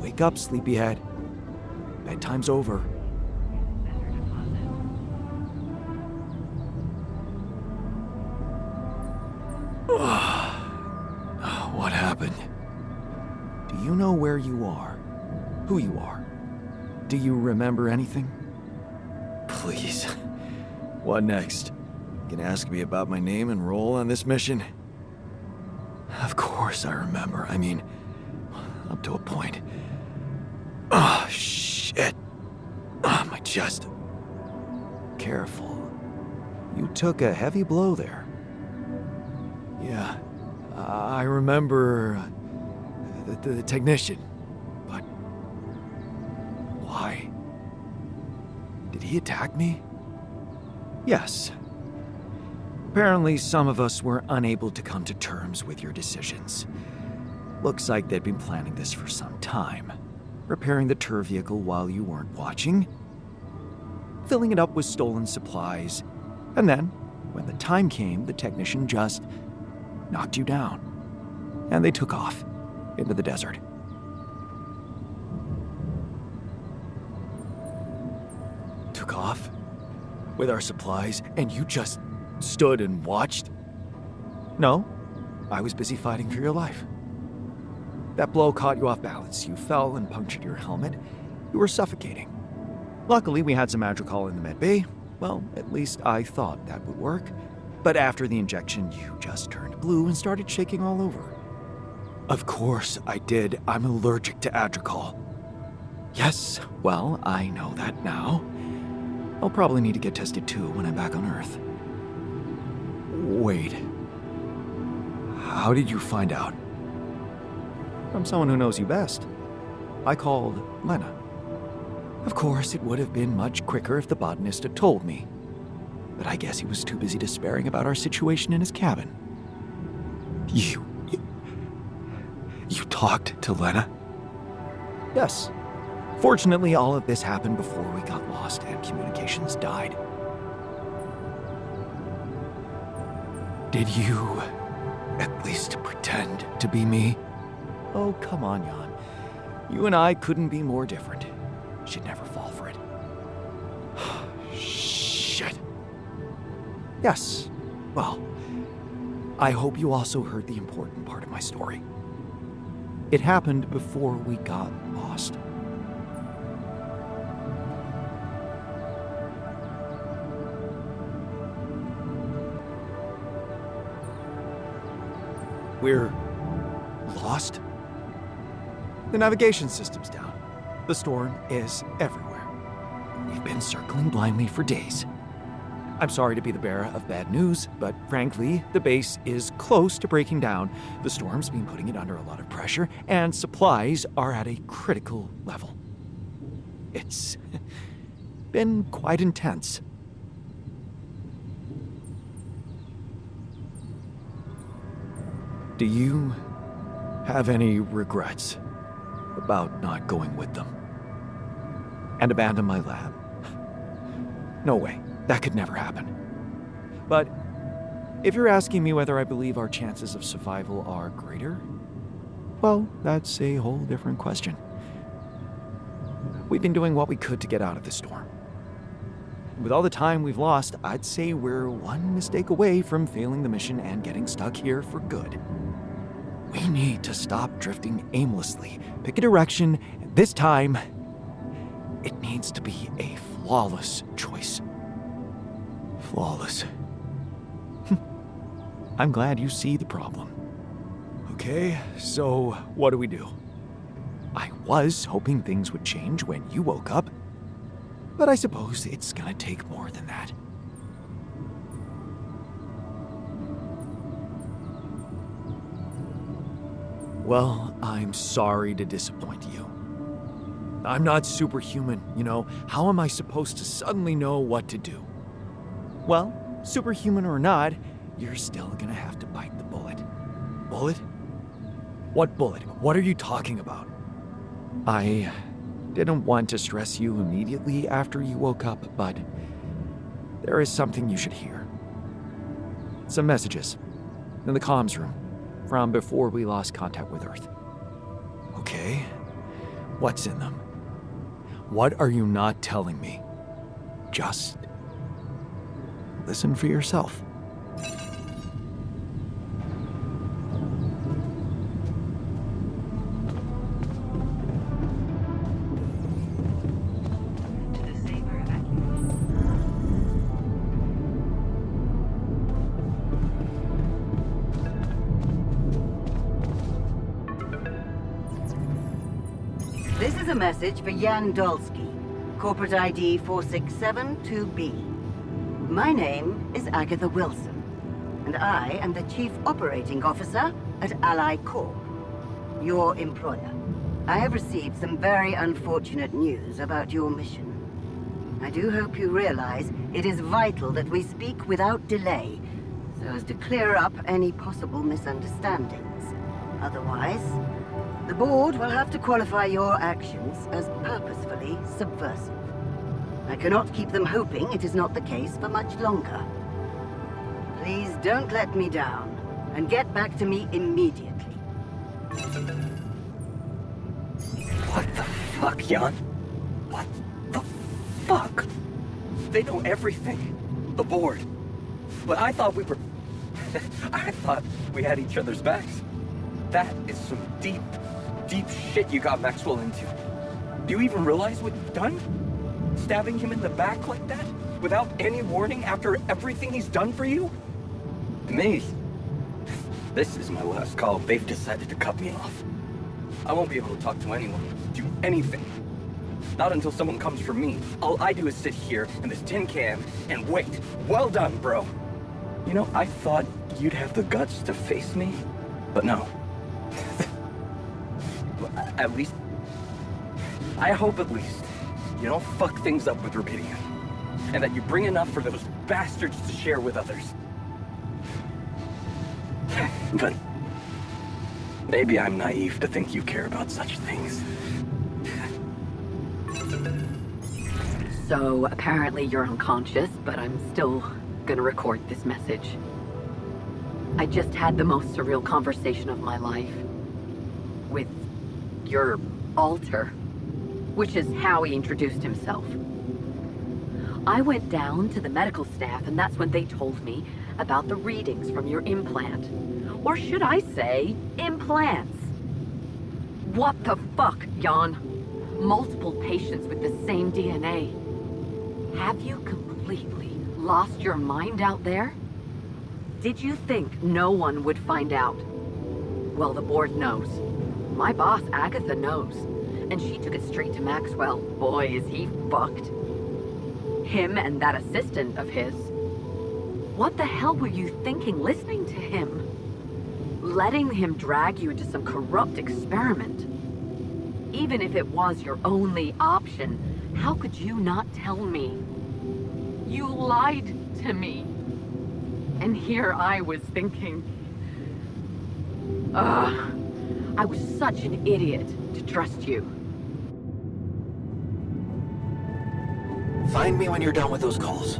Wake up, sleepyhead. Bedtime's over. What happened? Do you know where you are? Who you are? Do you remember anything? Please. What next? You can ask me about my name and role on this mission? Of course I remember. I mean, up to a point. Oh, shit. Oh, my chest. Careful. You took a heavy blow there. Yeah, I remember the technician. But why? Did he attack me? Yes. Apparently, some of us were unable to come to terms with your decisions. Looks like they'd been planning this for some time. Repairing the tour vehicle while you weren't watching. Filling it up with stolen supplies. And then, when the time came, the technician just knocked you down. And they took off into the desert. Took off? With our supplies, and you just stood and watched? No, I was busy fighting for your life. That blow caught you off balance. You fell and punctured your helmet. You were suffocating. Luckily, we had some Adricol in the med bay. Well, at least I thought that would work. But after the injection, you just turned blue and started shaking all over. Of course I did. I'm allergic to Adricol. Yes, well, I know that now. I'll probably need to get tested too when I'm back on Earth. Wait. How did you find out? From someone who knows you best. I called Lena. Of course, it would have been much quicker if the botanist had told me. But I guess he was too busy despairing about our situation in his cabin. You talked to Lena? Yes. Fortunately, all of this happened before we got lost and communications died. Did you at least pretend to be me? Oh, come on, Jan. You and I couldn't be more different. She'd never fall for it. Shit. Yes. Well, I hope you also heard the important part of my story. It happened before we got lost. We're lost? The navigation system's down. The storm is everywhere. We've been circling blindly for days. I'm sorry to be the bearer of bad news, but frankly, the base is close to breaking down. The storm's been putting it under a lot of pressure, and supplies are at a critical level. It's been quite intense. Do you have any regrets about not going with them? And abandon my lab? No way. That could never happen. But if you're asking me whether I believe our chances of survival are greater, well, that's a whole different question. We've been doing what we could to get out of this storm. With all the time we've lost, I'd say we're one mistake away from failing the mission and getting stuck here for good. We need to stop drifting aimlessly, pick a direction, and this time, it needs to be a flawless choice. Flawless. I'm glad you see the problem. Okay, so what do we do? I was hoping things would change when you woke up, but I suppose it's gonna take more than that. Well, I'm sorry to disappoint you. I'm not superhuman, you know. How am I supposed to suddenly know what to do? Well, superhuman or not, you're still gonna have to bite the bullet. Bullet? What bullet? What are you talking about? I didn't want to stress you immediately after you woke up, but there is something you should hear. Some messages in the comms room from before we lost contact with Earth. Okay, what's in them? What are you not telling me? Just listen for yourself. This is a message for Jan Dolsky, corporate ID 4672B. My name is Agatha Wilson, and I am the Chief Operating Officer at Ally Corp, your employer. I have received some very unfortunate news about your mission. I do hope you realize it is vital that we speak without delay, so as to clear up any possible misunderstandings. Otherwise, the board will have to qualify your actions as purposefully subversive. I cannot keep them hoping it is not the case for much longer. Please don't let me down, and get back to me immediately. What the fuck, Jan? What the fuck? They know everything. The board. But I thought we were... I thought we had each other's backs. That is some deep shit you got Maxwell into. Do you even realize what you've done? Stabbing him in the back like that? Without any warning after everything he's done for you? Me? This is my last call. They've decided to cut me off. I won't be able to talk to anyone, do anything. Not until someone comes for me. All I do is sit here in this tin can and wait. Well done, bro. You know, I thought you'd have the guts to face me, but no. At least... I hope at least you don't fuck things up with Rubidium. And that you bring enough for those bastards to share with others. But... maybe I'm naive to think you care about such things. So, apparently you're unconscious, but I'm still gonna record this message. I just had the most surreal conversation of my life. With your alter, which is how he introduced himself. I went down to the medical staff, and that's when they told me about the readings from your implant. Or should I say, implants? What the fuck, Jan? Multiple patients with the same DNA. Have you completely lost your mind out there? Did you think no one would find out? Well, the board knows. My boss, Agatha, knows. And she took it straight to Maxwell. Boy, is he fucked. Him and that assistant of his. What the hell were you thinking listening to him? Letting him drag you into some corrupt experiment. Even if it was your only option, how could you not tell me? You lied to me. And here I was thinking... I was such an idiot to trust you. Find me when you're done with those calls.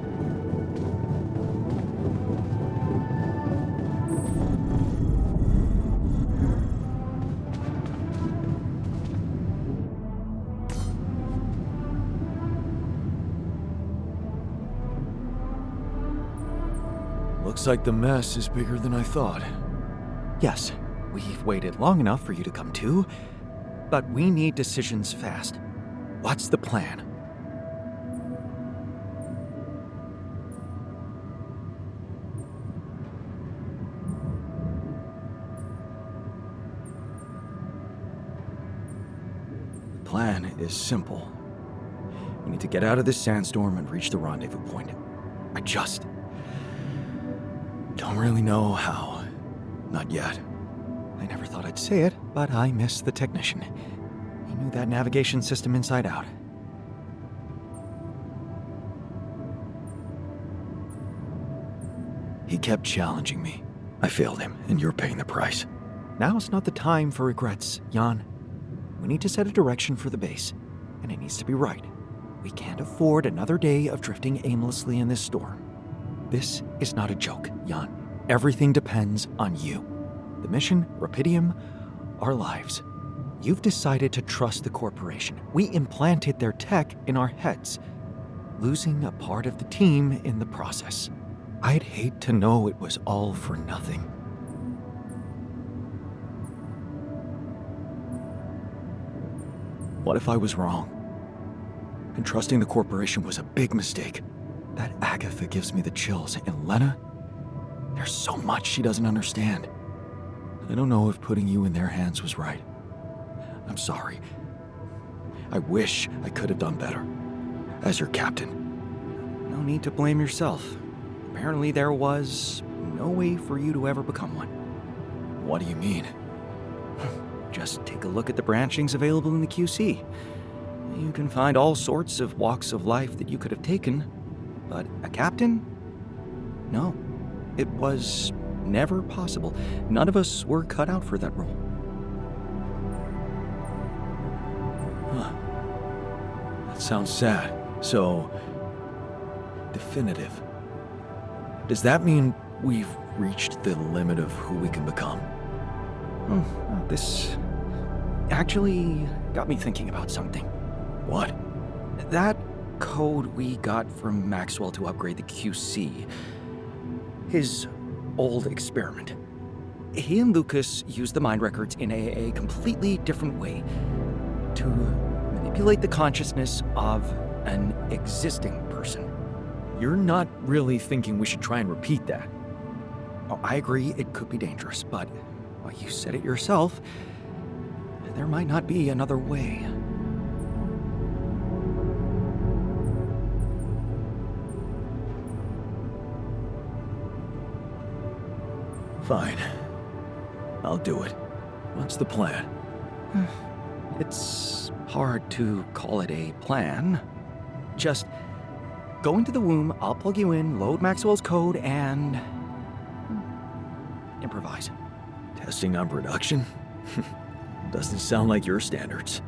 Looks like the mess is bigger than I thought. Yes, we've waited long enough for you to come to, but we need decisions fast. What's the plan? The plan is simple. We need to get out of this sandstorm and reach the rendezvous point. I just don't really know how. Not yet. I never thought I'd say it, but I miss the technician. He knew that navigation system inside out. He kept challenging me. I failed him, and you're paying the price. Now's not the time for regrets, Jan. We need to set a direction for the base, and it needs to be right. We can't afford another day of drifting aimlessly in this storm. This is not a joke, Jan. Everything depends on you. The mission, Rapidium, our lives. You've decided to trust the corporation. We implanted their tech in our heads, losing a part of the team in the process. I'd hate to know it was all for nothing. What if I was wrong? And trusting the corporation was a big mistake. That Agatha gives me the chills, and Lena, there's so much she doesn't understand. I don't know if putting you in their hands was right. I'm sorry. I wish I could have done better. As your captain. No need to blame yourself. Apparently there was no way for you to ever become one. What do you mean? Just take a look at the branchings available in the QC. You can find all sorts of walks of life that you could have taken, but a captain? No. It was never possible. None of us were cut out for that role. Huh. That sounds sad. So, definitive. Does that mean we've reached the limit of who we can become? This actually got me thinking about something. What? That code we got from Maxwell to upgrade the QC. His old experiment. He and Lucas used the mind records in a completely different way to manipulate the consciousness of an existing person. You're not really thinking we should try and repeat that? Oh, I agree it could be dangerous, but well, you said it yourself. There might not be another way. Fine. I'll do it. What's the plan? It's hard to call it a plan. Just go into the womb, I'll plug you in, load Maxwell's code, and improvise. Testing on production? Doesn't sound like your standards.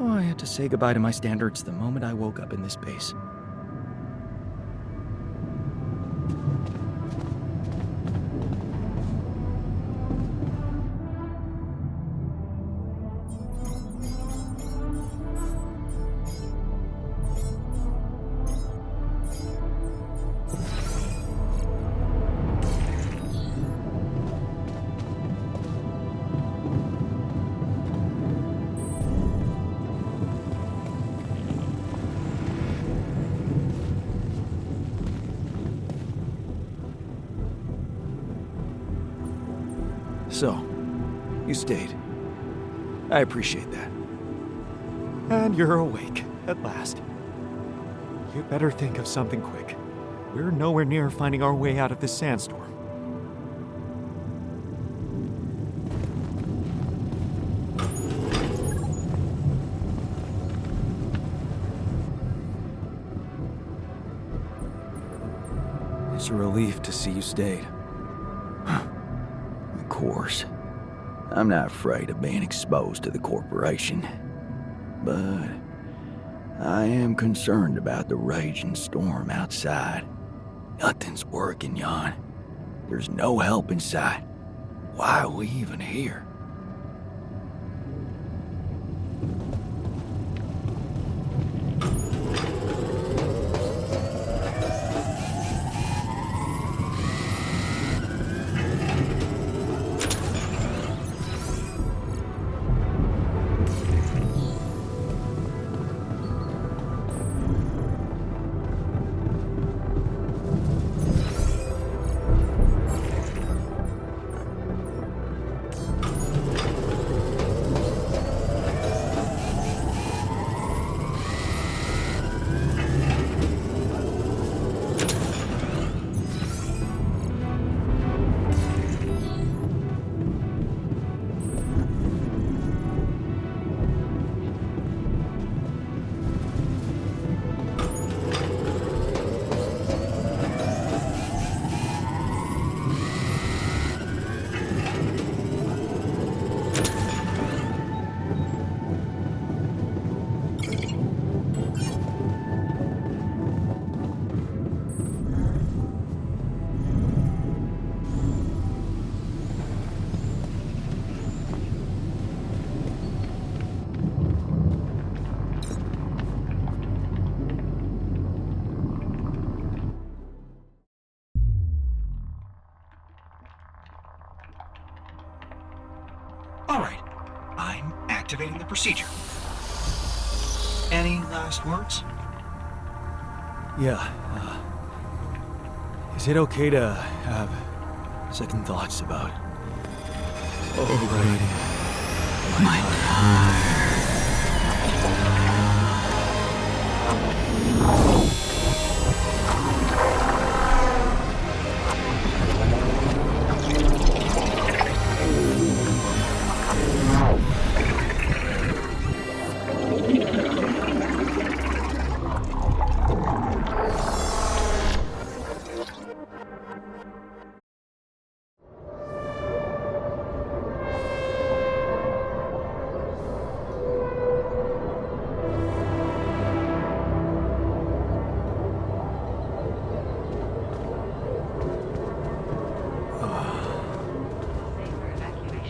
Oh, I had to say goodbye to my standards the moment I woke up in this base. So, you stayed. I appreciate that. And you're awake, at last. You better think of something quick. We're nowhere near finding our way out of this sandstorm. It's a relief to see you stayed. Of course. I'm not afraid of being exposed to the corporation. But I am concerned about the raging storm outside. Nothing's working, Jan. There's no help in sight. Why are we even here? All right, I'm activating the procedure. Any last words? Yeah, is it okay to have second thoughts about... overriding my power?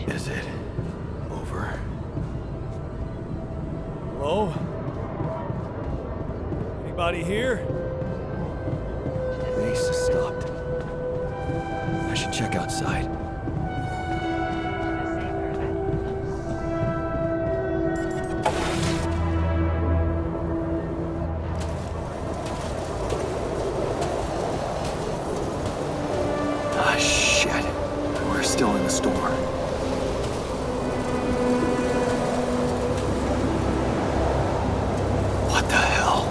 Is it over? Hello? Anybody here? Base has stopped. I should check outside. Ah, shit. We're still in the storm. What the hell?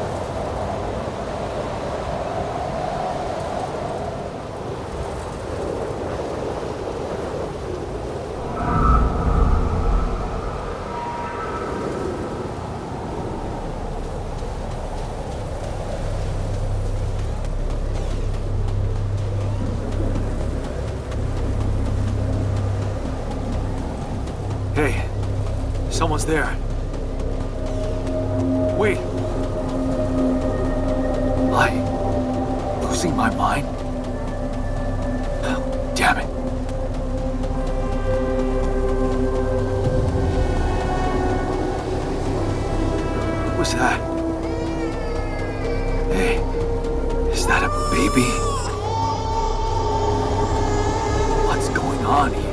Someone's there. Wait. Am I losing my mind? Oh, damn it. What was that? Hey, is that a baby? What's going on here?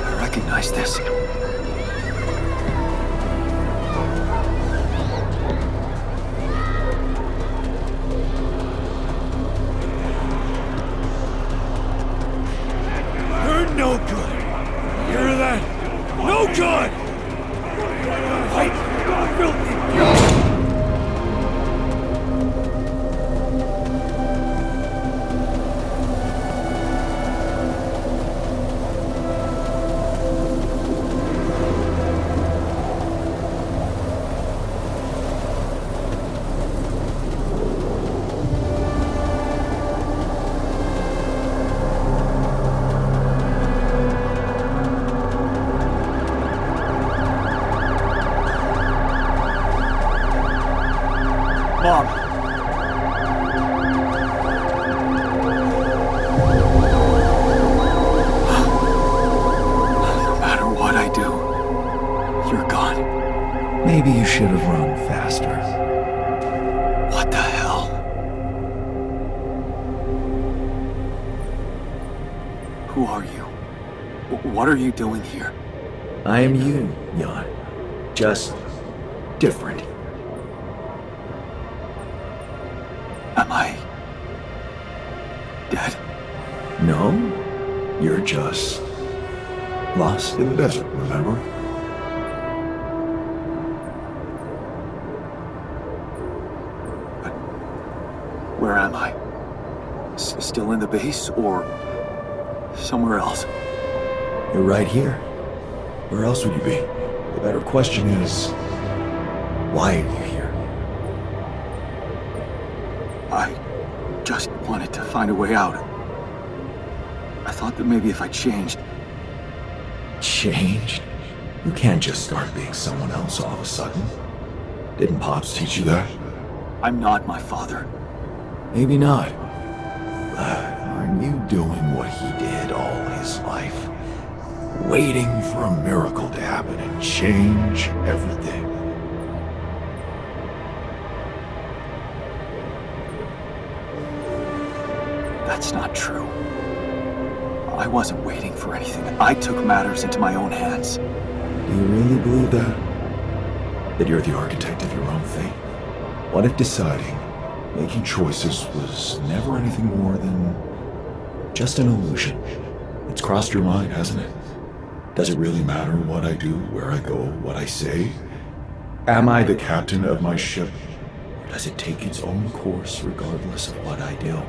I recognize this. You're no good. Hear that? No good! Mom. No matter what I do, you're gone. Maybe you should have run faster. What the hell? Who are you? What are you doing here? I am you, Jan. Just different. Am I dead? No, you're just lost in the desert, remember? But where am I? Still in the base or somewhere else? You're right here. Where else would you be? The better question is, why are you here? I just wanted to find a way out. I thought that maybe if I changed. Changed? You can't just start being someone else all of a sudden. Didn't Pops teach you that? I'm not my father. Maybe not. But aren't you doing what he did all his life? Waiting for a miracle to happen and change everything. That's not true. I wasn't waiting for anything. I took matters into my own hands. Do you really believe that? That you're the architect of your own fate? What if deciding, making choices was never anything more than just an illusion? It's crossed your mind, hasn't it? Does it really matter what I do, where I go, what I say? Am I the captain of my ship? Or does it take its own course regardless of what I do?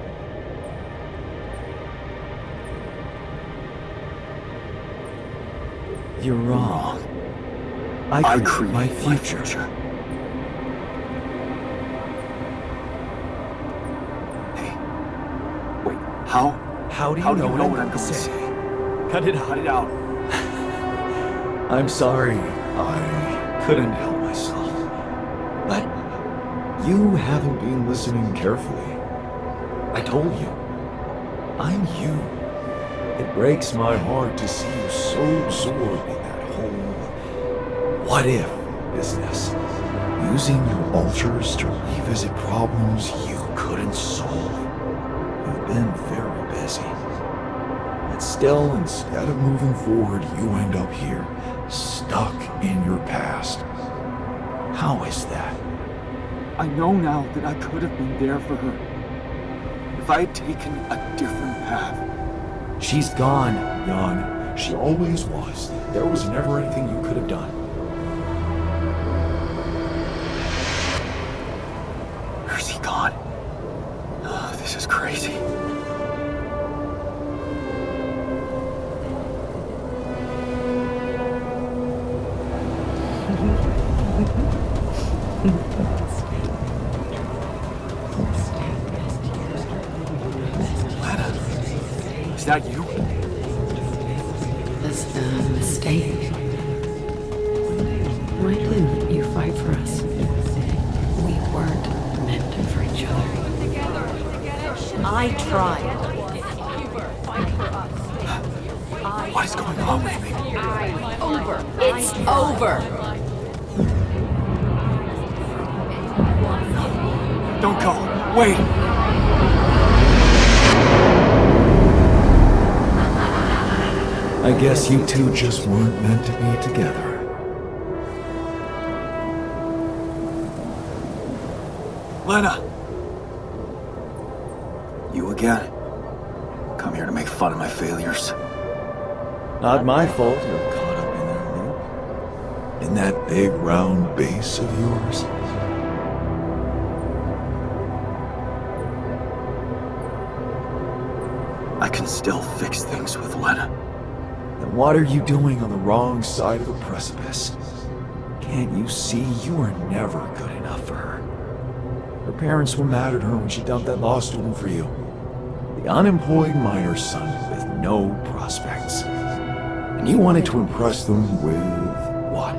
You're wrong. I create my future. Hey, wait, how? How do you know what I'm going to say? Cut it out. Cut it out. I'm sorry. I couldn't help myself. But you haven't been listening carefully. I told you. I'm you. It breaks my heart to see you so absorbed in that whole what-if business. Using your ultras to revisit problems you couldn't solve. You've been very busy. But still, instead of moving forward, you end up here, stuck in your past. How is that? I know now that I could have been there for her. If I had taken a different path. She's gone, Jan. She always was. There was never anything you could have done. Where's he gone? Oh, this is crazy. Lana, is that you? was a mistake. Why didn't you fight for us? We weren't meant for each other. I tried. What is going on with me? It's over. Don't go. Wait. I guess you two just weren't meant to be together. Lena! You again? Come here to make fun of my failures. Not my fault you're caught up in that loop. In that big round base of yours. I can still fix things with Lena. Then what are you doing on the wrong side of the precipice? Can't you see you were never good enough for her? Her parents were mad at her when she dumped that law student for you. The unemployed miner's son with no prospects. And you wanted to impress them with what?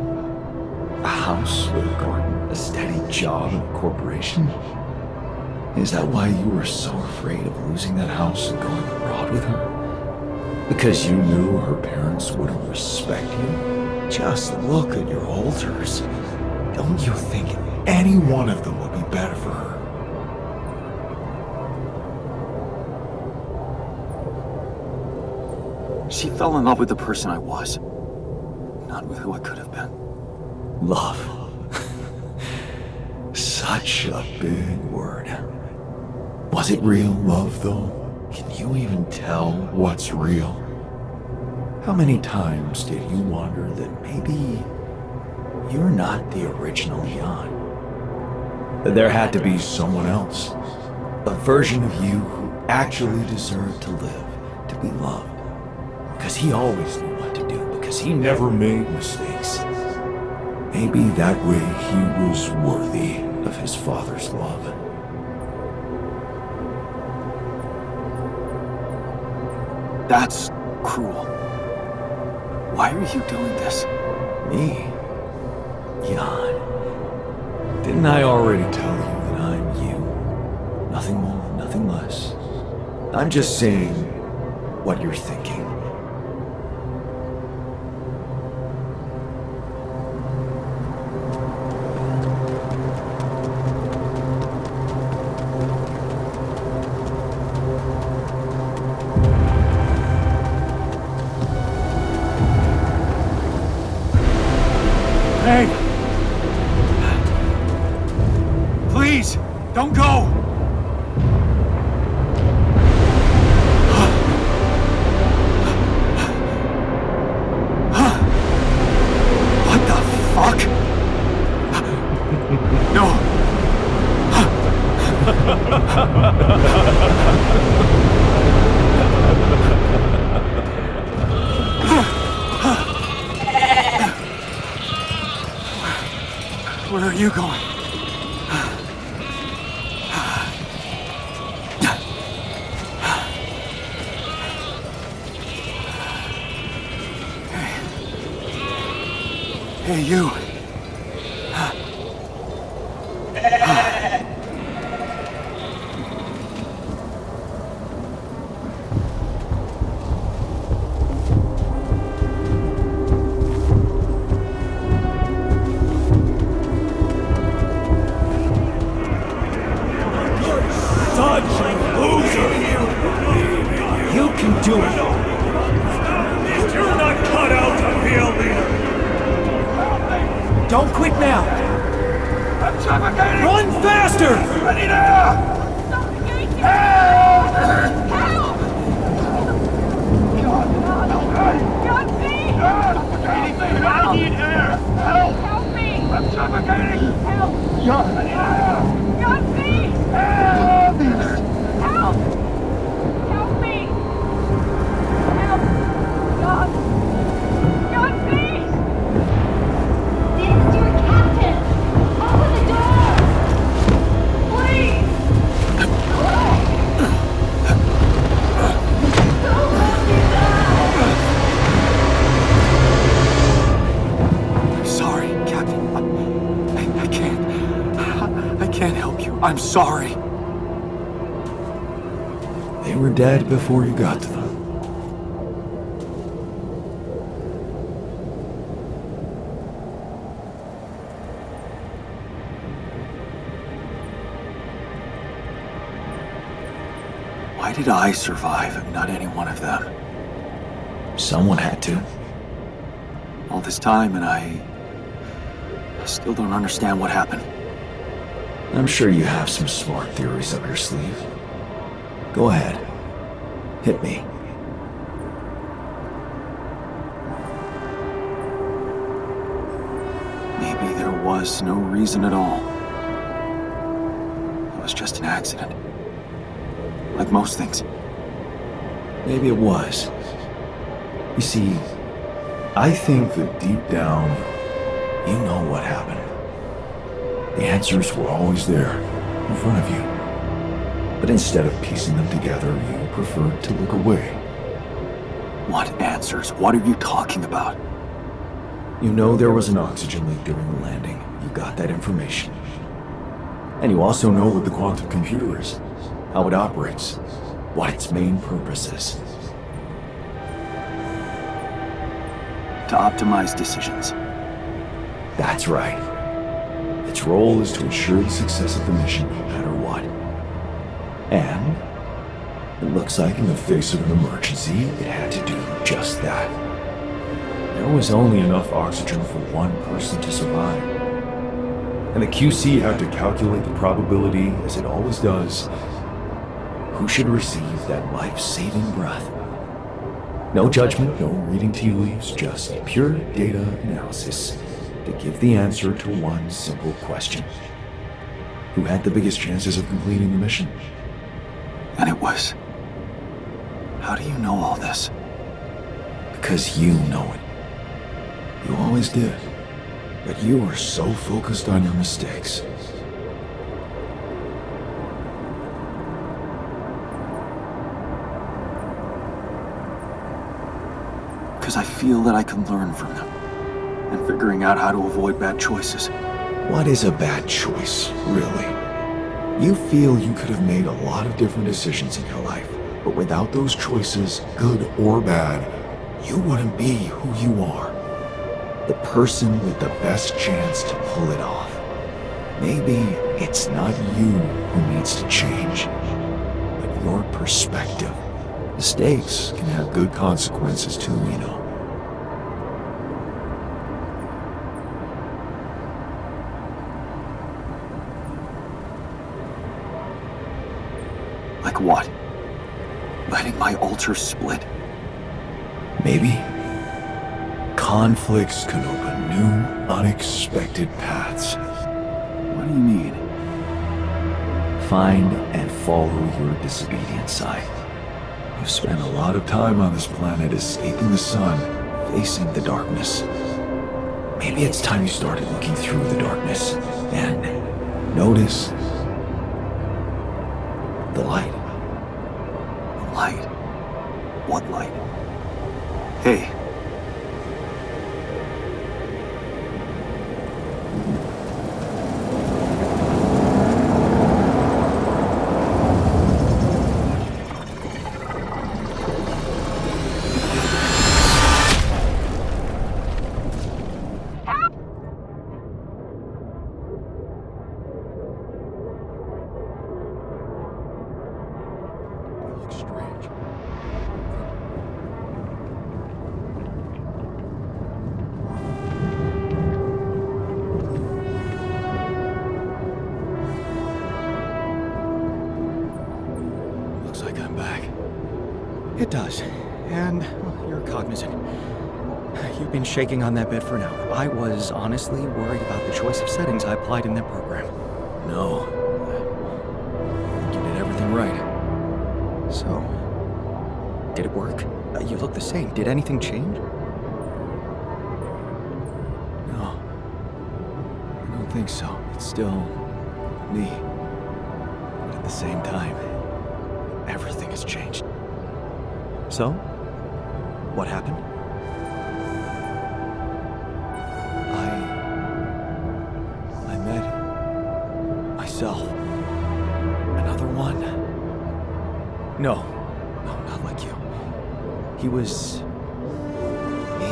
A house with a garden, a steady job, and a corporation? Is that why you were so afraid of losing that house and going abroad with her? Because you knew her parents wouldn't respect you? Just look at your altars. Don't you think any one of them would be better for her? She fell in love with the person I was, not with who I could have been. Love. Such a big word. Was it real love, though? Can you even tell what's real? How many times did you wonder that maybe you're not the original Jan? That there had to be someone else, a version of you who actually deserved to live, to be loved. Because he always knew what to do, because he never made mistakes. Maybe that way he was worthy of his father's love. That's cruel. Why are you doing this? Me? Jan. Didn't I already tell you that I'm you? Nothing more, nothing less. I'm just saying what you're thinking. Hey! Please, don't go! What the fuck? No! Where are you going? Hey, you. You can do it. You're not cut out to be a leader. Don't quit now. I'm suffocating. Run faster! I need air. Help! I need air. Help! Help me! I'm suffocating. Help! John, I need air. God, please! Help! Help! Help me! Help! God! God, please! This is your captain! Open the door! Please! sorry. They were dead before you got to them. Why did I survive and not any one of them? Someone had to. All this time and I still don't understand what happened. I'm sure you have some smart theories up your sleeve. Go ahead. Hit me. Maybe there was no reason at all. It was just an accident. Like most things. Maybe it was. You see, I think that deep down, you know what happened. The answers were always there, in front of you. But instead of piecing them together, you preferred to look away. What answers? What are you talking about? You know there was an oxygen leak during the landing. You got that information. And you also know what the quantum computer is, how it operates, what its main purpose is. To optimize decisions. That's right. Its role is to ensure the success of the mission no matter what. And it looks like in the face of an emergency, it had to do just that. There was only enough oxygen for one person to survive. And the QC had to calculate the probability, as it always does, who should receive that life-saving breath. No judgment, no reading tea leaves, just pure data analysis to give the answer to one simple question. Who had the biggest chances of completing the mission? And it was. How do you know all this? Because you know it. You always did. But you were so focused on your mistakes. Because I feel that I can learn from them. And figuring out how to avoid bad choices. What is a bad choice, really? You feel you could have made a lot of different decisions in your life, but without those choices, good or bad, you wouldn't be who you are. The person with the best chance to pull it off. Maybe it's not you who needs to change, but your perspective. Mistakes can have good consequences too, you know. Like what? Letting my ulcer split? Maybe. Conflicts can open new, unexpected paths. What do you mean? Find and follow your disobedient side. You've spent a lot of time on this planet escaping the sun, facing the darkness. Maybe it's time you started looking through the darkness and notice the light. Light? What light? Hey. Looks like I'm back. It does. And well, you're cognizant. You've been shaking on that bed for an hour. I was honestly worried about the choice of settings I applied in that program. No. I think you did everything right. So, did it work? You look the same. Did anything change? No. I don't think so. It's still me. But at the same time, everything has changed. So, what happened? I met myself. someone. No, not like you. He was me,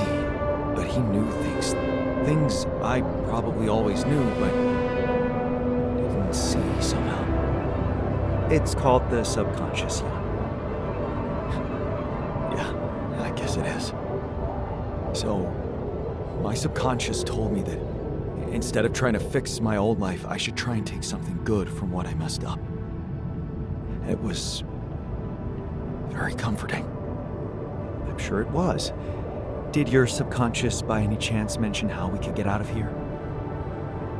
but he knew things. Things I probably always knew, but didn't see somehow. It's called the subconscious, Jan. Yeah, I guess it is. So, my subconscious told me that instead of trying to fix my old life, I should try and take something good from what I messed up. It was very comforting. I'm sure it was. Did your subconscious by any chance mention how we could get out of here?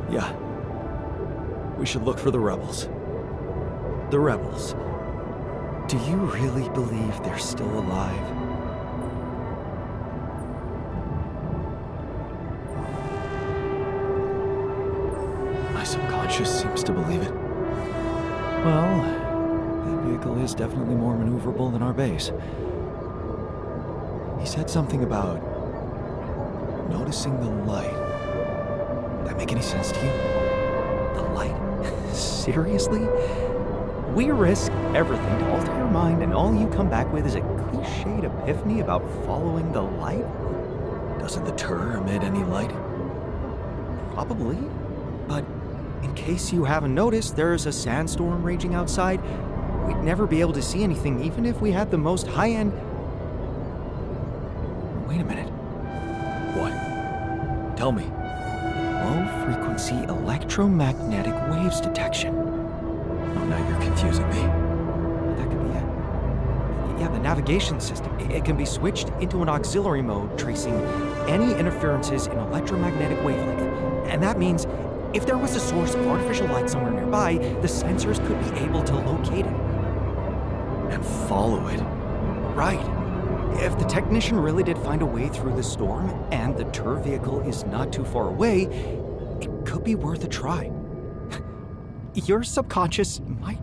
Yeah. We should look for the rebels. The rebels. Do you really believe they're still alive? My subconscious seems to believe it. Well, that vehicle is definitely more maneuverable than our base. He said something about noticing the light. That make any sense to you? The light? Seriously? We risk everything to alter your mind, and all you come back with is a cliched epiphany about following the light? Doesn't the tur emit any light? Probably. But in case you haven't noticed, there's a sandstorm raging outside. We'd never be able to see anything, even if we had the most high-end... Wait a minute. What? Tell me. Low-frequency electromagnetic waves detection. Oh, now you're confusing me. That could be it. Yeah, the navigation system. It can be switched into an auxiliary mode, tracing any interferences in electromagnetic wavelength. And that means if there was a source of artificial light somewhere nearby, the sensors could be able to locate it. And follow it. Right. If the technician really did find a way through the storm, and the tur vehicle is not too far away, it could be worth a try. Your subconscious might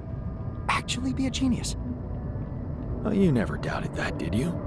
actually be a genius. Oh, you never doubted that, did you?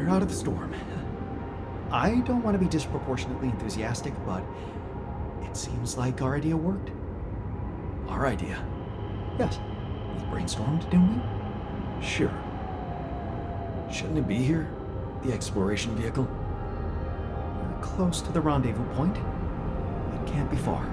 Out of the storm. I don't want to be disproportionately enthusiastic, but it seems like our idea worked. Our idea? Yes. We brainstormed, didn't we? Sure. Shouldn't it be here? The exploration vehicle? We're close to the rendezvous point. It can't be far.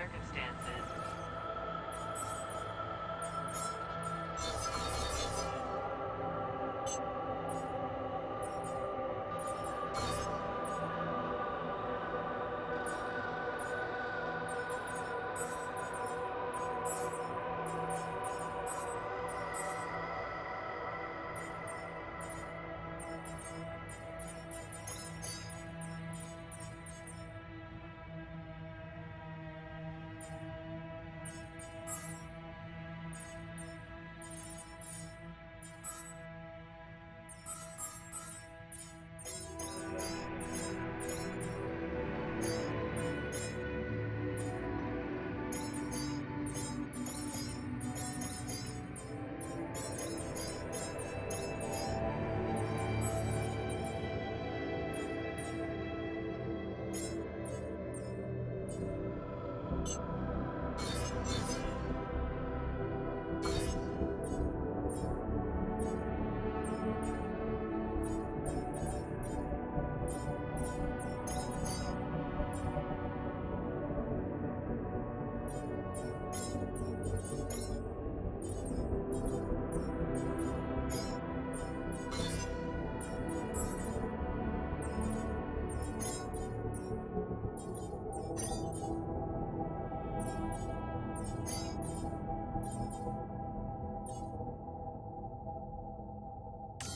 circumstances.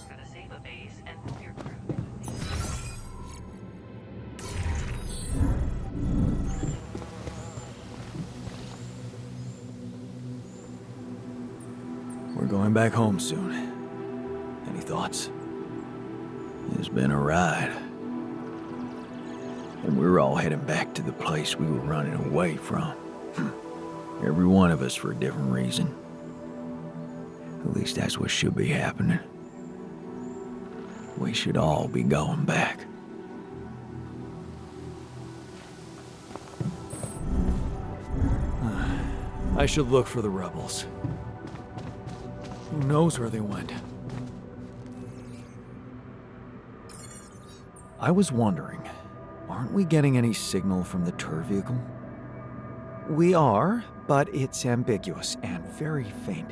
For the save of base and move your crew to the safe. We're going back home soon. Any thoughts? It's been a ride. And we're all heading back to the place we were running away from. Every one of us for a different reason. At least that's what should be happening. We should all be going back. I should look for the rebels. Who knows where they went? I was wondering, aren't we getting any signal from the tour vehicle? We are, but it's ambiguous and very faint.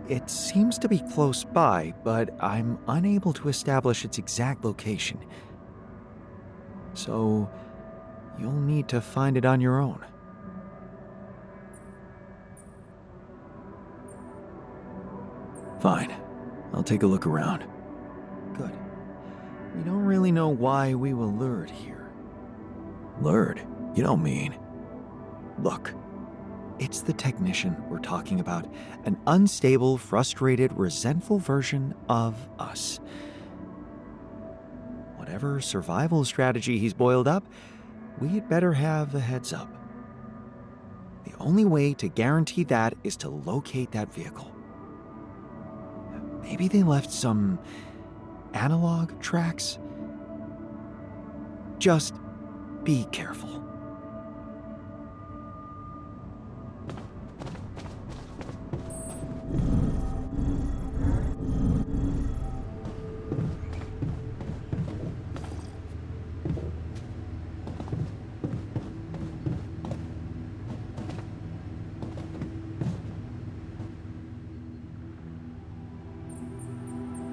It seems to be close by, but I'm unable to establish its exact location. So, you'll need to find it on your own. Fine. I'll take a look around. Good. We don't really know why we were lured here. Lured? You don't mean... Look. It's the technician we're talking about. An unstable, frustrated, resentful version of us. Whatever survival strategy he's boiled up, we'd better have a heads up. The only way to guarantee that is to locate that vehicle. Maybe they left some analog tracks? Just be careful.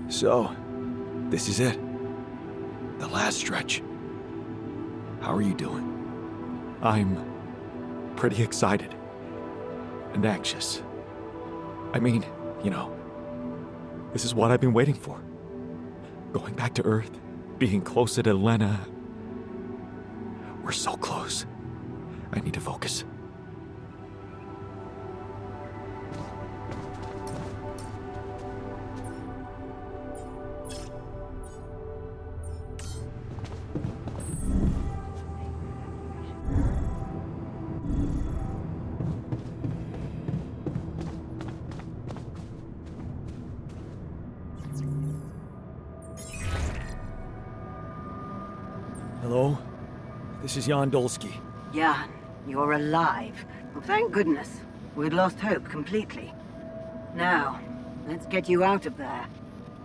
So, this is it. The last stretch. How are you doing? I'm pretty excited. And anxious. I mean, you know, this is what I've been waiting for. Going back to Earth, being closer to Lena. We're so close. I need to focus. Hello? This is Jan Dolsky. Jan, you're alive. Well, thank goodness. We'd lost hope completely. Now, let's get you out of there.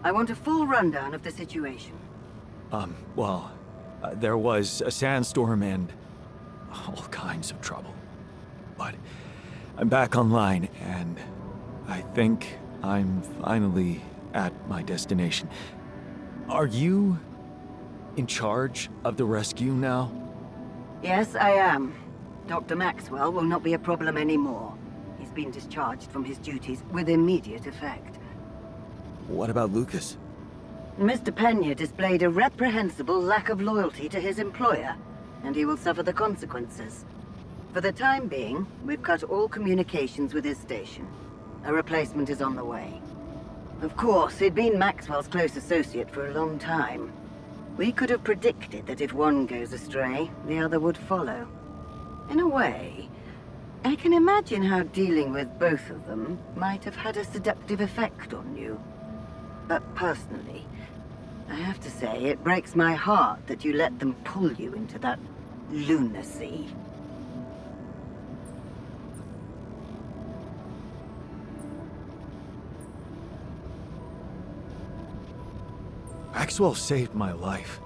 I want a full rundown of the situation. There was a sandstorm and all kinds kinds of trouble. But I'm back online, and I think I'm finally at my destination. Are you in charge of the rescue now? Yes, I am. Dr. Maxwell will not be a problem anymore. He's been discharged from his duties with immediate effect. What about Lucas? Mr. Pena displayed a reprehensible lack of loyalty to his employer, and he will suffer the consequences. For the time being, we've cut all communications with his station. A replacement is on the way. Of course, he'd been Maxwell's close associate for a long time. We could have predicted that if one goes astray, the other would follow. In a way, I can imagine how dealing with both of them might have had a seductive effect on you. But personally, I have to say, it breaks my heart that you let them pull you into that lunacy. Maxwell saved my life.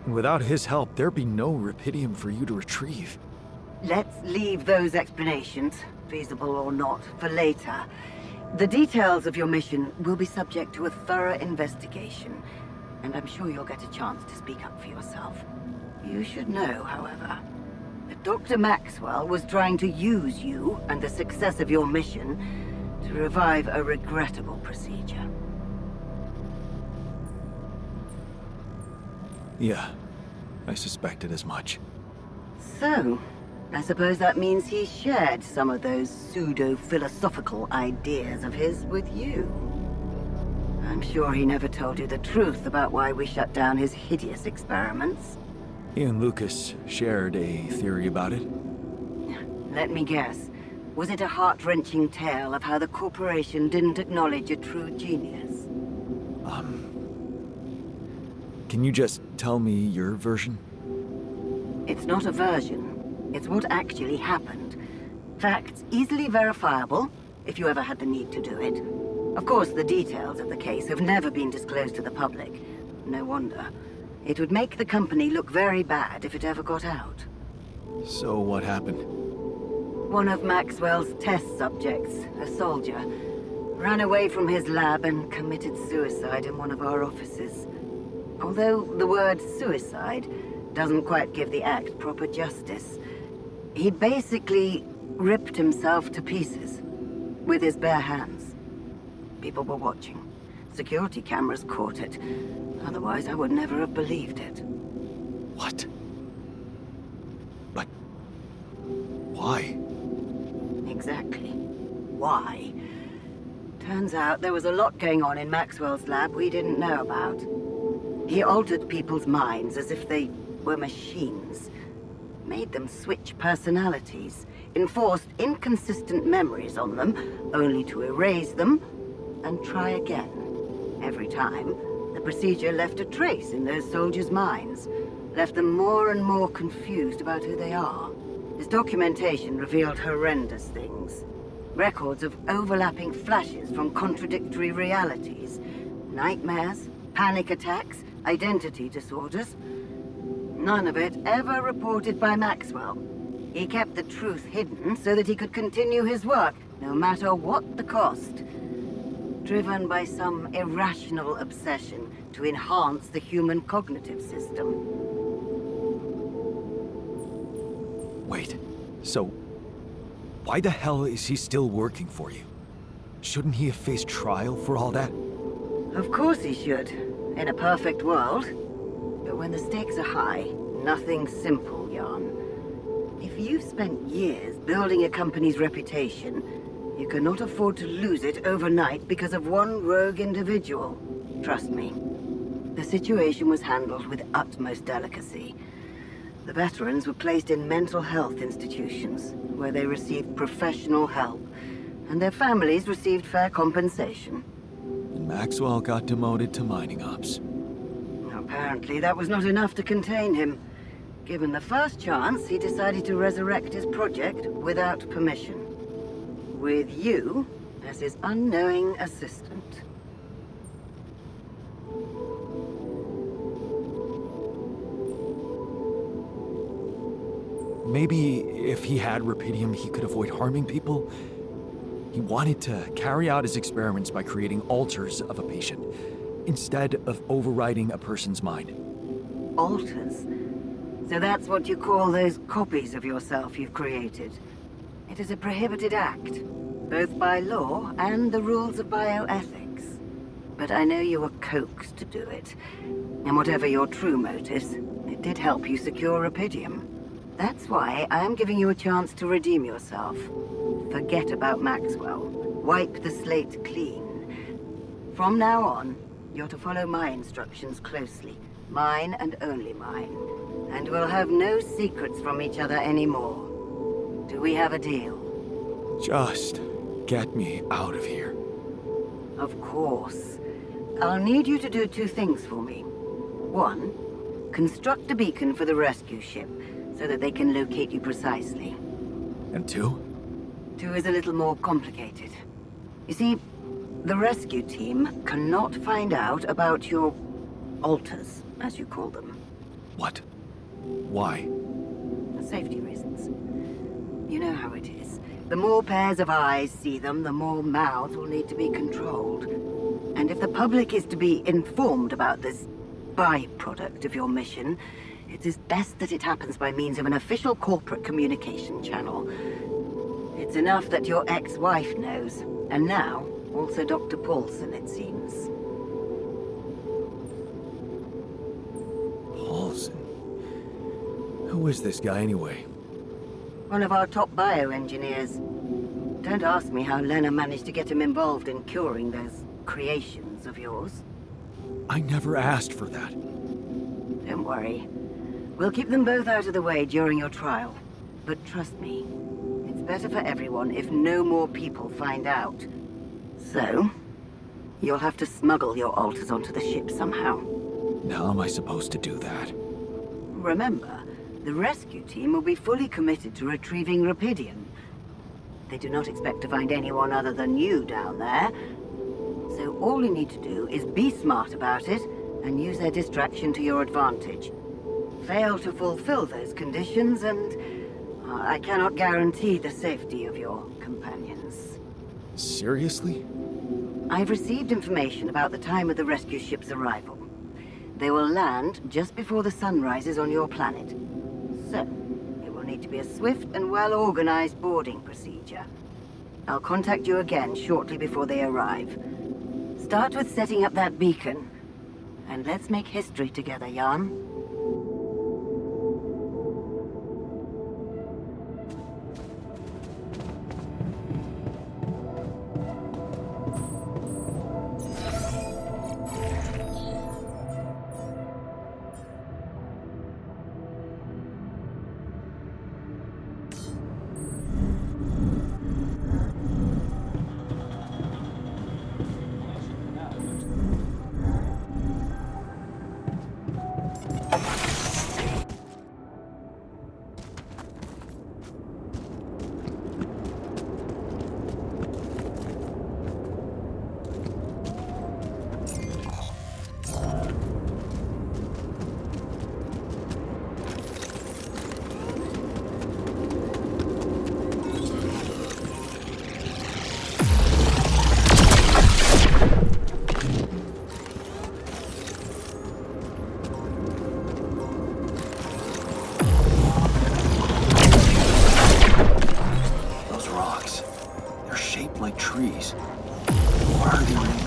And without his help, there'd be no Rapidium for you to retrieve. Let's leave those explanations, feasible or not, for later. The details of your mission will be subject to a thorough investigation, and I'm sure you'll get a chance to speak up for yourself. You should know, however, that Dr. Maxwell was trying to use you and the success of your mission to revive a regrettable procedure. Yeah, I suspected as much. So, I suppose that means he shared some of those pseudo-philosophical ideas of his with you. I'm sure he never told you the truth about why we shut down his hideous experiments. He and Lucas shared a theory about it. Let me guess. Was it a heart-wrenching tale of how the corporation didn't acknowledge a true genius? Can you just tell me your version? It's not a version. It's what actually happened. Facts easily verifiable, if you ever had the need to do it. Of course, the details of the case have never been disclosed to the public. No wonder. It would make the company look very bad if it ever got out. So what happened? One of Maxwell's test subjects, a soldier, ran away from his lab and committed suicide in one of our offices. Although the word suicide doesn't quite give the act proper justice, he basically ripped himself to pieces with his bare hands. People were watching. Security cameras caught it. Otherwise, I would never have believed it. What? But why? Exactly. Why? Turns out there was a lot going on in Maxwell's lab we didn't know about. He altered people's minds as if they were machines. Made them switch personalities. Enforced inconsistent memories on them, only to erase them and try again. Every time, the procedure left a trace in those soldiers' minds. Left them more and more confused about who they are. His documentation revealed horrendous things. Records of overlapping flashes from contradictory realities. Nightmares, panic attacks, identity disorders. None of it ever reported by Maxwell. He kept the truth hidden so that he could continue his work, no matter what the cost. Driven by some irrational obsession to enhance the human cognitive system. Wait, so why the hell is he still working for you? Shouldn't he have faced trial for all that? Of course he should, in a perfect world. But when the stakes are high, nothing's simple, Jan. If you've spent years building a company's reputation, you cannot afford to lose it overnight because of one rogue individual. Trust me. The situation was handled with utmost delicacy. The veterans were placed in mental health institutions, where they received professional help, and their families received fair compensation. And Maxwell got demoted to mining ops. Apparently, that was not enough to contain him. Given the first chance, he decided to resurrect his project without permission. With you as his unknowing assistant. Maybe if he had rupidium, he could avoid harming people. He wanted to carry out his experiments by creating alters of a patient, instead of overriding a person's mind. Alters? So that's what you call those copies of yourself you've created. It is a prohibited act, both by law and the rules of bioethics. But I know you were coaxed to do it. And whatever your true motives, it did help you secure rupidium. That's why I'm giving you a chance to redeem yourself. Forget about Maxwell. Wipe the slate clean. From now on, you're to follow my instructions closely. Mine and only mine. And we'll have no secrets from each other anymore. Do we have a deal? Just get me out of here. Of course. I'll need you to do 2 things for me. 1, construct a beacon for the rescue ship, so that they can locate you precisely. And 2? 2 is a little more complicated. You see, the rescue team cannot find out about your alters, as you call them. What? Why? Safety reasons. You know how it is. The more pairs of eyes see them, the more mouths will need to be controlled. And if the public is to be informed about this byproduct of your mission, it is best that it happens by means of an official corporate communication channel. It's enough that your ex-wife knows, and now also Dr. Paulson, it seems. Paulson? Who is this guy anyway? One of our top bioengineers. Don't ask me how Lena managed to get him involved in curing those creations of yours. I never asked for that. Don't worry. We'll keep them both out of the way during your trial. But trust me, it's better for everyone if no more people find out. So, you'll have to smuggle your alters onto the ship somehow. How am I supposed to do that? Remember, the rescue team will be fully committed to retrieving rupidium. They do not expect to find anyone other than you down there. So all you need to do is be smart about it and use their distraction to your advantage. Fail to fulfill those conditions and I cannot guarantee the safety of your companions. Seriously? I've received information about the time of the rescue ship's arrival. They will land just before the sun rises on your planet. So, it will need to be a swift and well-organized boarding procedure. I'll contact you again shortly before they arrive. Start with setting up that beacon. And let's make history together, Jan. Like trees. What are they really?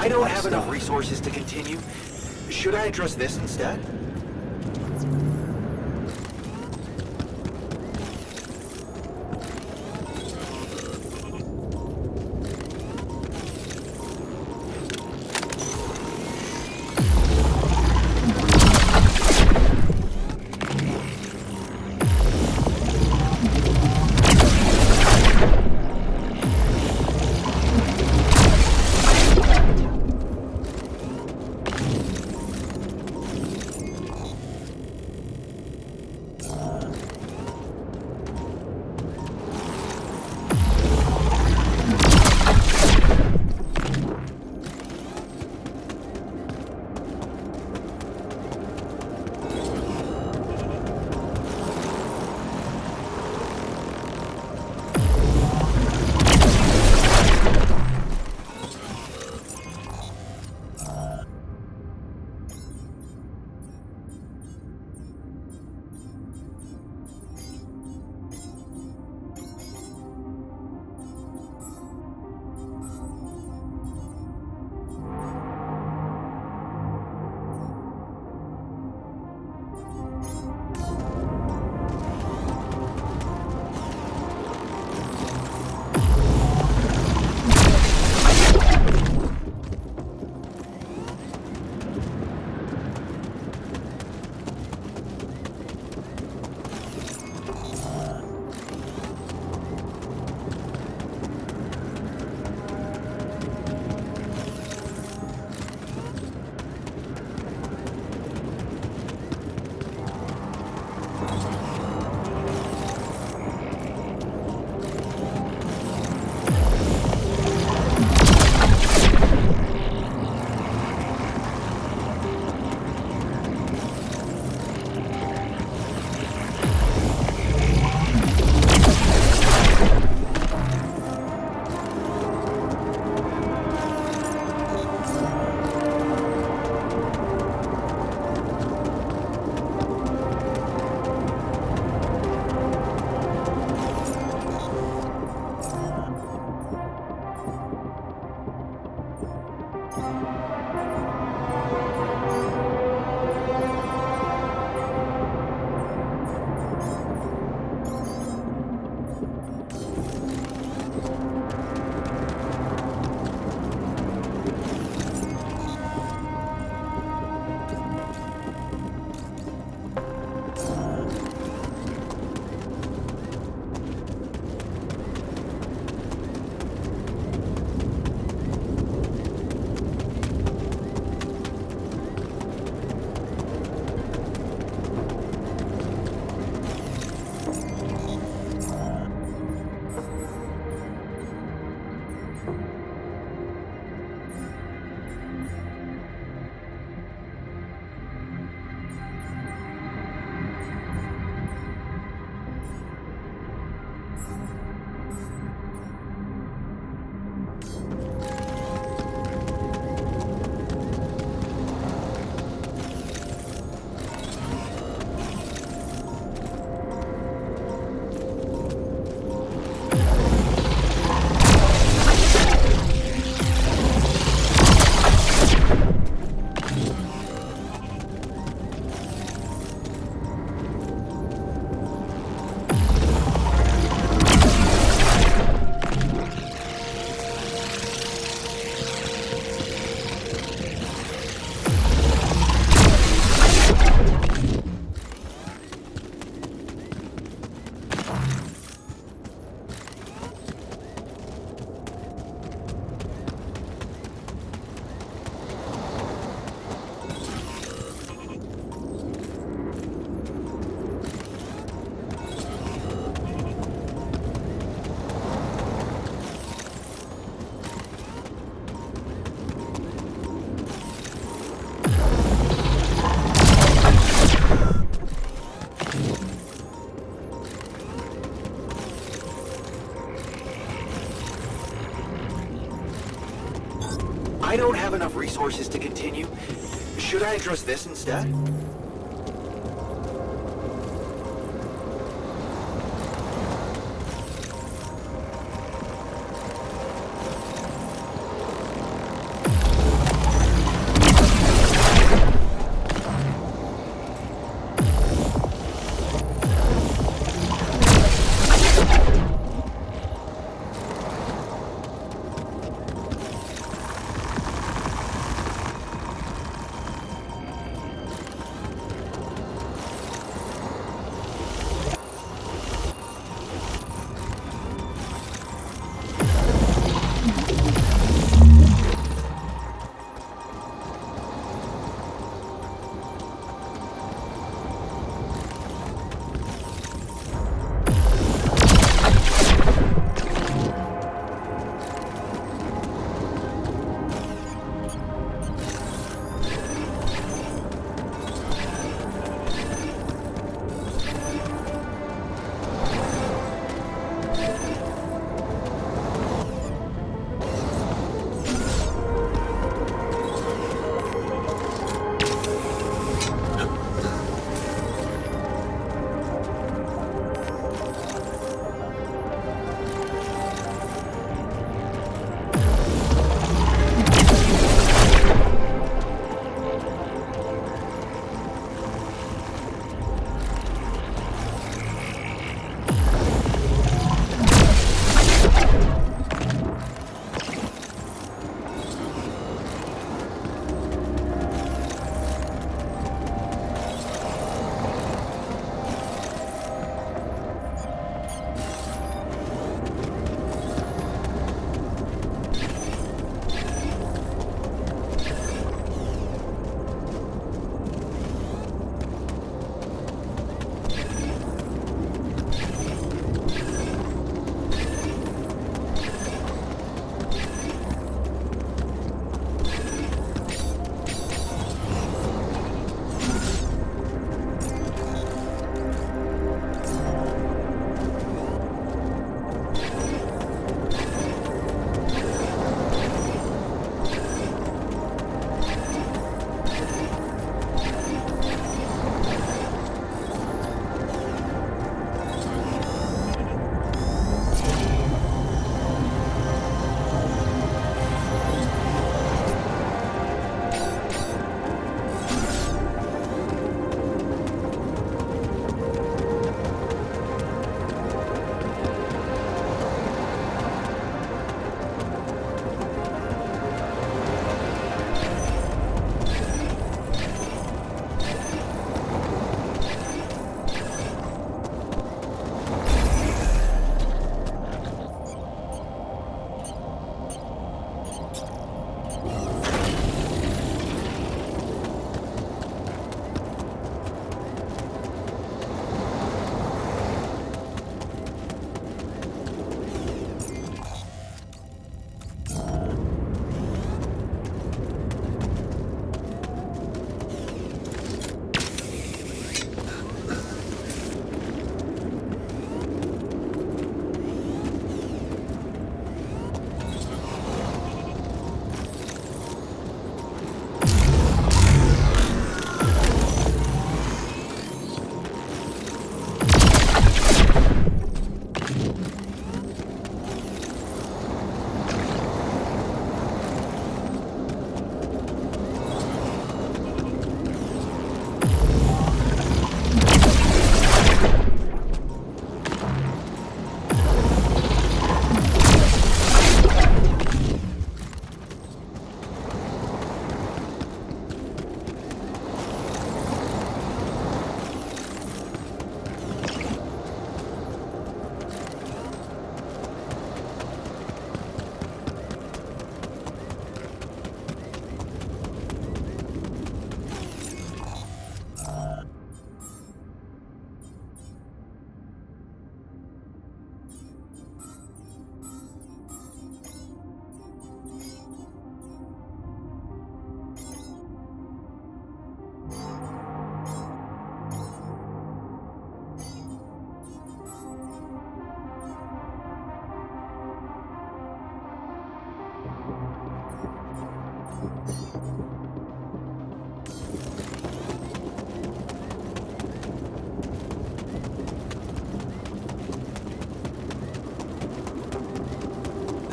I don't have enough resources to continue. Should I address this instead? I don't have enough resources to continue. Should I address this instead?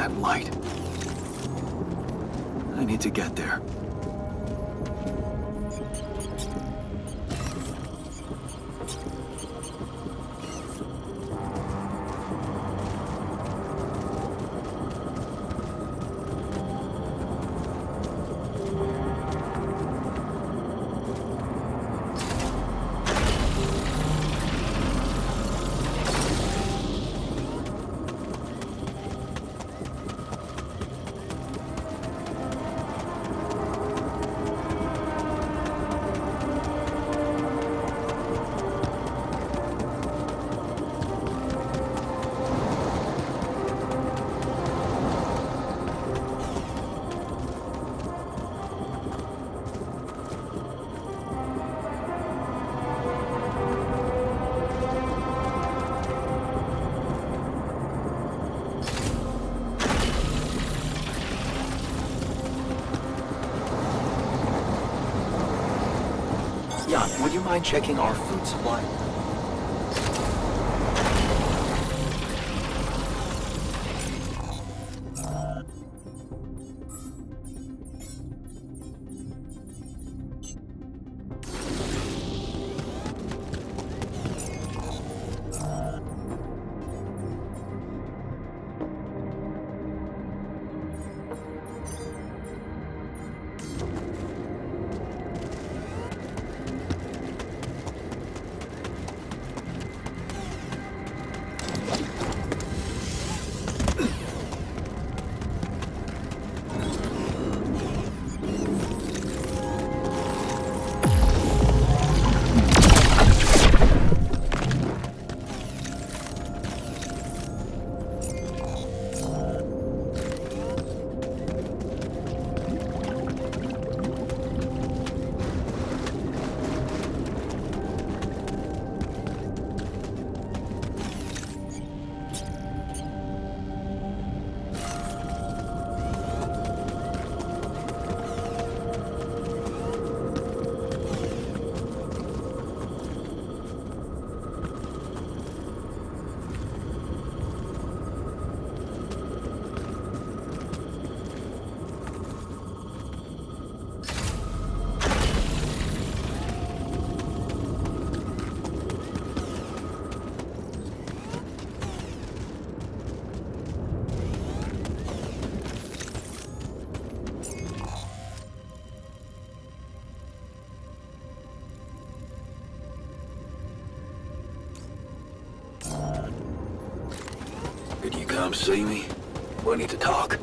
that light. I need to get there. Jan, would you mind checking our food supply? Did you come see me? We need to talk.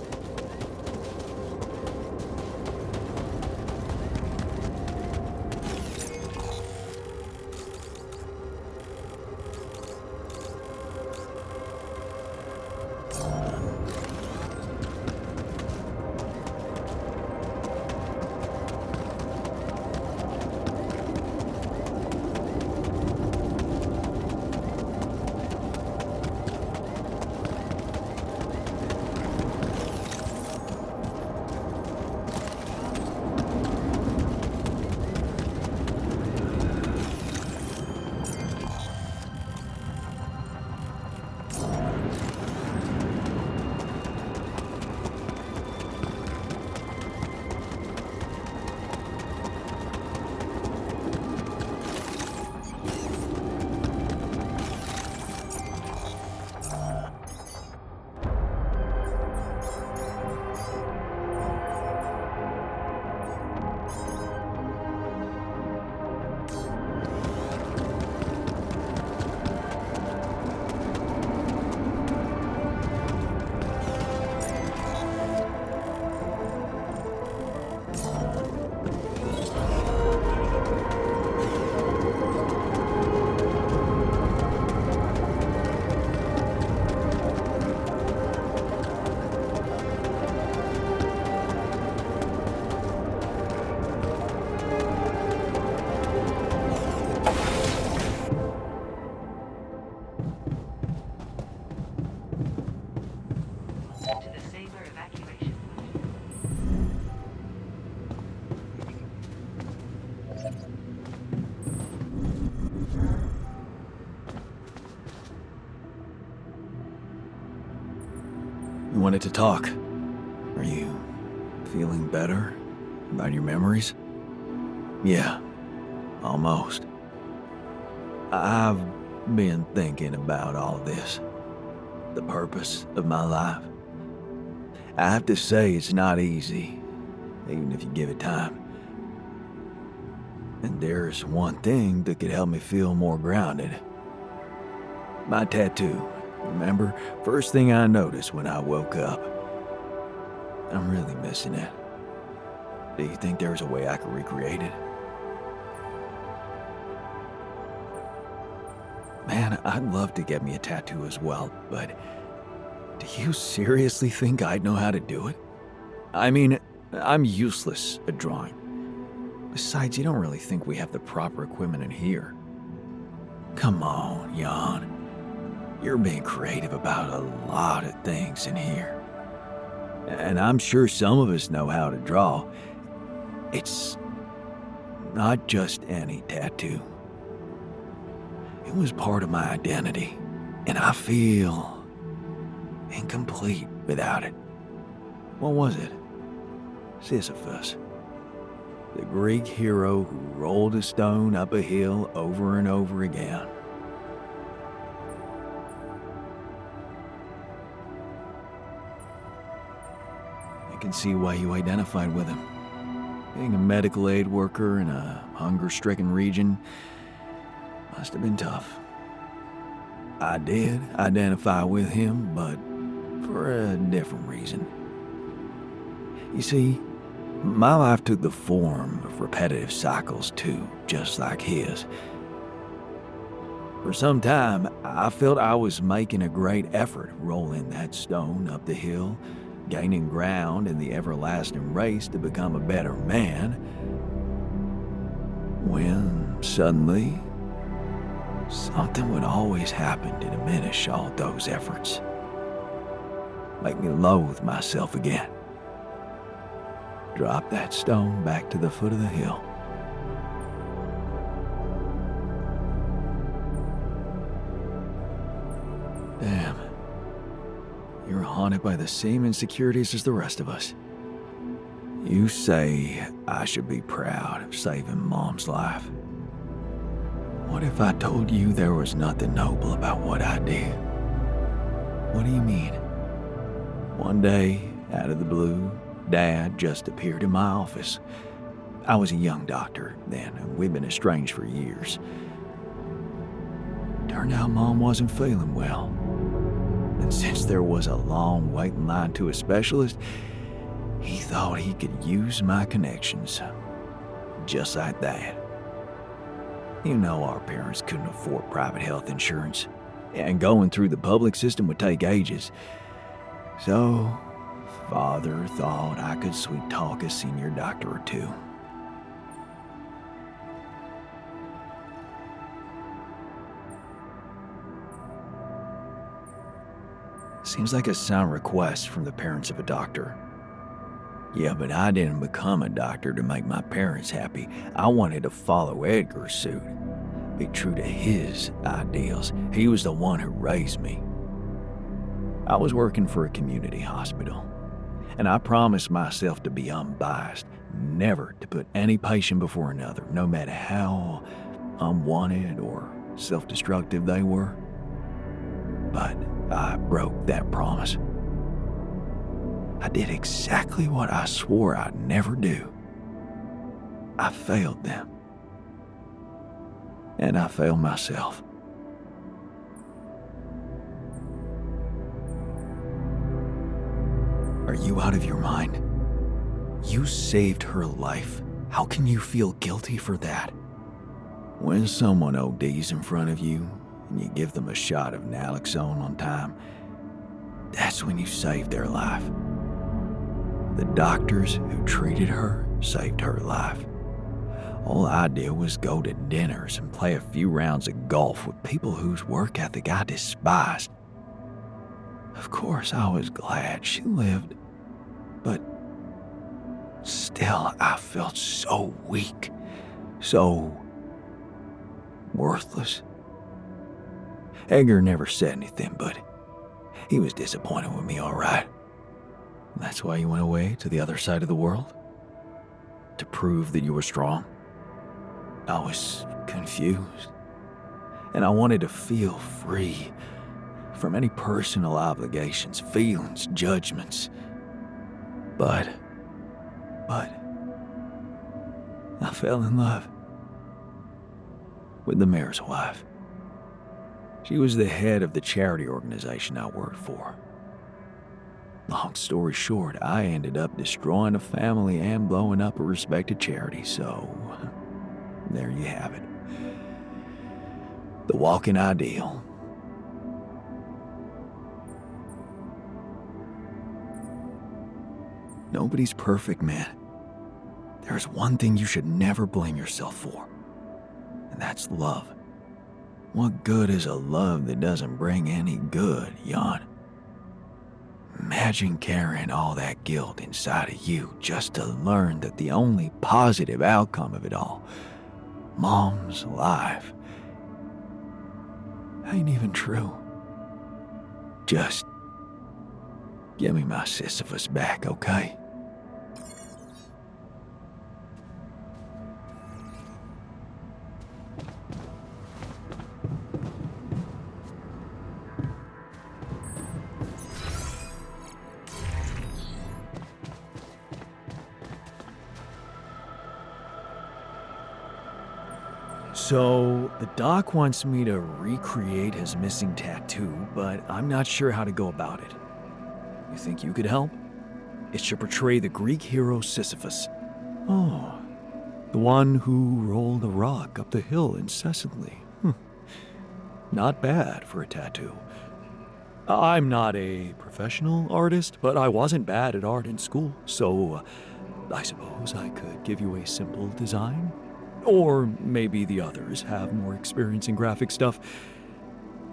You wanted to talk. Are you feeling better about your memories? Yeah, almost. I've been thinking about all this. The purpose of my life. I have to say it's not easy, even if you give it time. And there's one thing that could help me feel more grounded. My tattoo. Remember? First thing I noticed when I woke up. I'm really missing it. Do you think there's a way I could recreate it? Man, I'd love to get me a tattoo as well, but do you seriously think I'd know how to do it? I mean, I'm useless at drawing. Besides, you don't really think we have the proper equipment in here. Come on, Jan. You're being creative about a lot of things in here. And I'm sure some of us know how to draw. It's not just any tattoo. It was part of my identity, and I feel incomplete without it. What was it? Sisyphus. The Greek hero who rolled a stone up a hill over and over again. I can see why you identified with him. Being a medical aid worker in a hunger-stricken region must have been tough. I did identify with him, but for a different reason. You see, my life took the form of repetitive cycles too, just like his. For some time, I felt I was making a great effort rolling that stone up the hill, gaining ground in the everlasting race to become a better man, when suddenly, something would always happen to diminish all those efforts. Make me loathe myself again. Drop that stone back to the foot of the hill. Damn. You're haunted by the same insecurities as the rest of us. You say I should be proud of saving Mom's life. What if I told you there was nothing noble about what I did? What do you mean? One day, out of the blue, Dad just appeared in my office. I was a young doctor then, and we'd been estranged for years. Turned out Mom wasn't feeling well. And since there was a long waiting line to a specialist, he thought he could use my connections. Just like that. You know our parents couldn't afford private health insurance, and going through the public system would take ages. So, Father thought I could sweet-talk a senior doctor or two. Seems like a sound request from the parents of a doctor. Yeah, but I didn't become a doctor to make my parents happy. I wanted to follow Edgar's suit, be true to his ideals. He was the one who raised me. I was working for a community hospital, and I promised myself to be unbiased, never to put any patient before another, no matter how unwanted or self-destructive they were. But I broke that promise. I did exactly what I swore I'd never do. I failed them. And I failed myself. Are you out of your mind? You saved her life. How can you feel guilty for that? When someone ODs in front of you, and you give them a shot of naloxone on time, that's when you saved their life. The doctors who treated her saved her life. All I did was go to dinners and play a few rounds of golf with people whose work ethic I despised. Of course, I was glad she lived, but still I felt so weak, so worthless. Edgar never said anything, but he was disappointed with me, all right. That's why you went away to the other side of the world? To prove that you were strong? I was confused. And I wanted to feel free from any personal obligations, feelings, judgments. But I fell in love with the mayor's wife. She was the head of the charity organization I worked for. Long story short, I ended up destroying a family and blowing up a respected charity, so there you have it. The walking ideal. Nobody's perfect, man. There's one thing you should never blame yourself for, and that's love. What good is a love that doesn't bring any good, Jan? Imagine carrying all that guilt inside of you just to learn that the only positive outcome of it all, Mom's life, ain't even true. Just give me my Sisyphus back, okay? So, the doc wants me to recreate his missing tattoo, but I'm not sure how to go about it. You think you could help? It should portray the Greek hero Sisyphus. Oh, the one who rolled a rock up the hill incessantly. Not bad for a tattoo. I'm not a professional artist, but I wasn't bad at art in school, so I suppose I could give you a simple design. Or maybe the others have more experience in graphic stuff.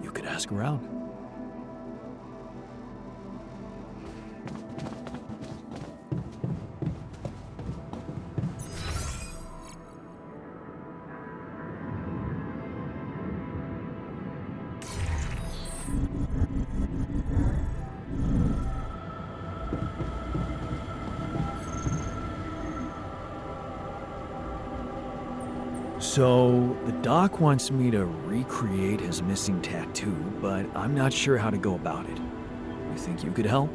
You could ask around. So, the doc wants me to recreate his missing tattoo, but I'm not sure how to go about it. You think you could help?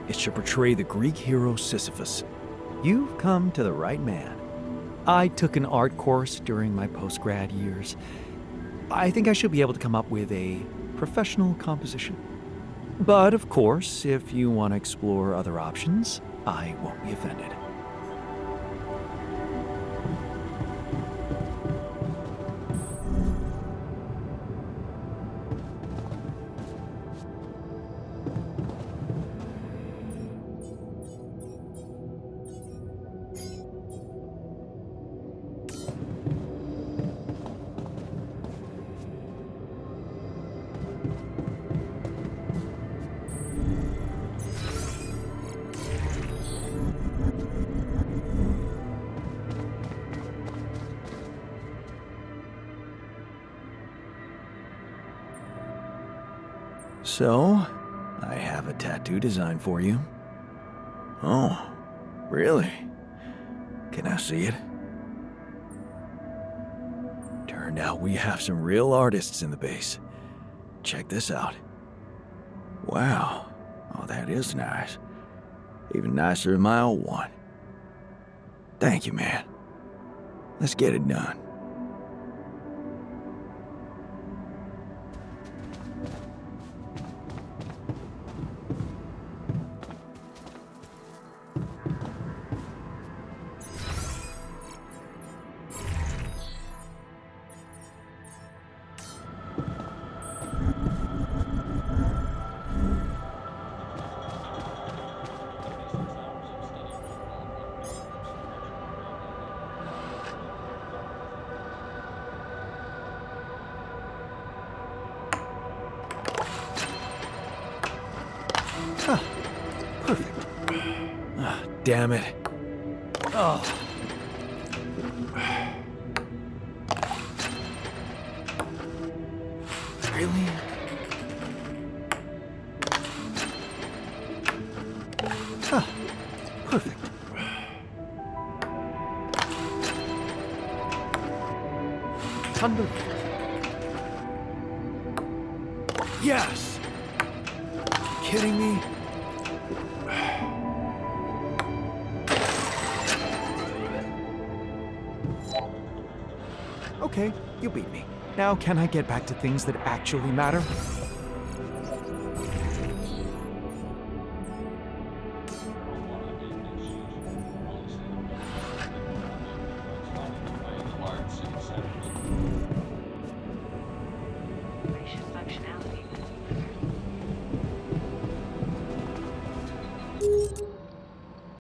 It should portray the Greek hero Sisyphus. You've come to the right man. I took an art course during my post-grad years. I think I should be able to come up with a professional composition. But of course, if you want to explore other options, I won't be offended. So, I have a tattoo design for you. Oh, really? Can I see it? Turned out we have some real artists in the base. Check this out. Wow. Oh, that is nice. Even nicer than my old one. Thank you, man. Let's get it done. Perfect. Ah, damn it. Oh. Really? under... Yes! Kidding me? Okay, you beat me. Now can I get back to things that actually matter?